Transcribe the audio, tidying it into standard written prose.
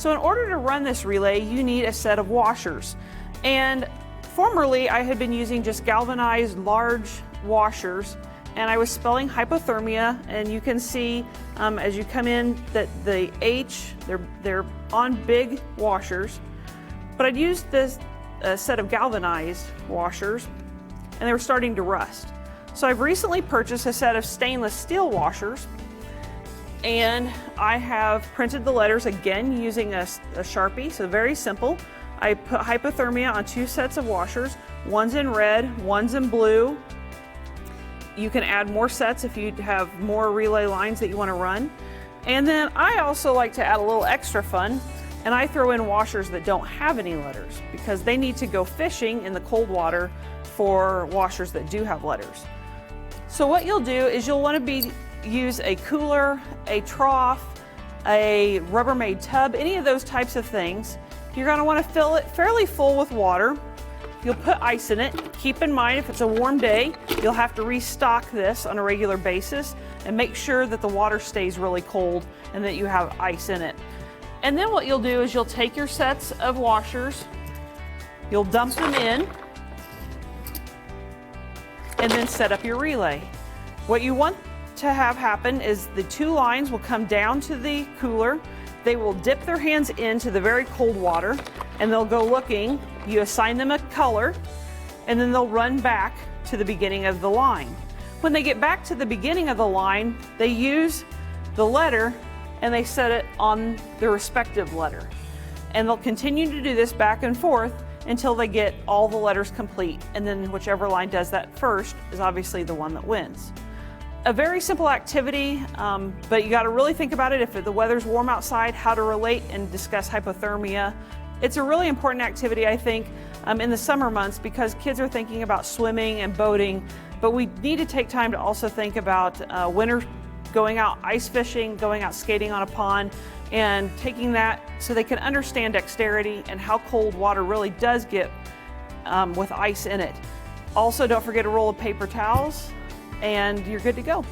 So in order to run this relay, you need a set of washers. And formerly I had been using just galvanized large washers, and I was spelling hypothermia, and you can see as you come in that the H, they're on big washers. But I'd used this set of galvanized washers, and they were starting to rust. So I've recently purchased a set of stainless steel washers, and I have printed the letters again using a Sharpie, so very simple. I put hypothermia on 2 sets of washers. One's in red, one's in blue. You can add more sets if you have more relay lines that you want to run. And then I also like to add a little extra fun, and I throw in washers that don't have any letters because they need to go fishing in the cold water for washers that do have letters. So what you'll do is you'll want to use a cooler, a trough, a Rubbermaid tub, any of those types of things. You're going to want to fill it fairly full with water. You'll put ice in it. Keep in mind, if it's a warm day, you'll have to restock this on a regular basis and make sure that the water stays really cold and that you have ice in it. And then what you'll do is you'll take your sets of washers, you'll dump them in, and then set up your relay. What you want to have happen is the 2 lines will come down to the cooler. They will dip their hands into the very cold water, and they'll go looking. You assign them a color, and then they'll run back to the beginning of the line. When they get back to the beginning of the line, they use the letter and they set it on their respective letter. And they'll continue to do this back and forth until they get all the letters complete. And then whichever line does that first is obviously the one that wins. A very simple activity, but you got to really think about it. If the weather's warm outside, how to relate and discuss hypothermia. It's a really important activity, I think, in the summer months because kids are thinking about swimming and boating, but we need to take time to also think about winter, going out ice fishing, going out skating on a pond, and taking that so they can understand dexterity and how cold water really does get with ice in it. Also, don't forget a roll of paper towels, and you're good to go.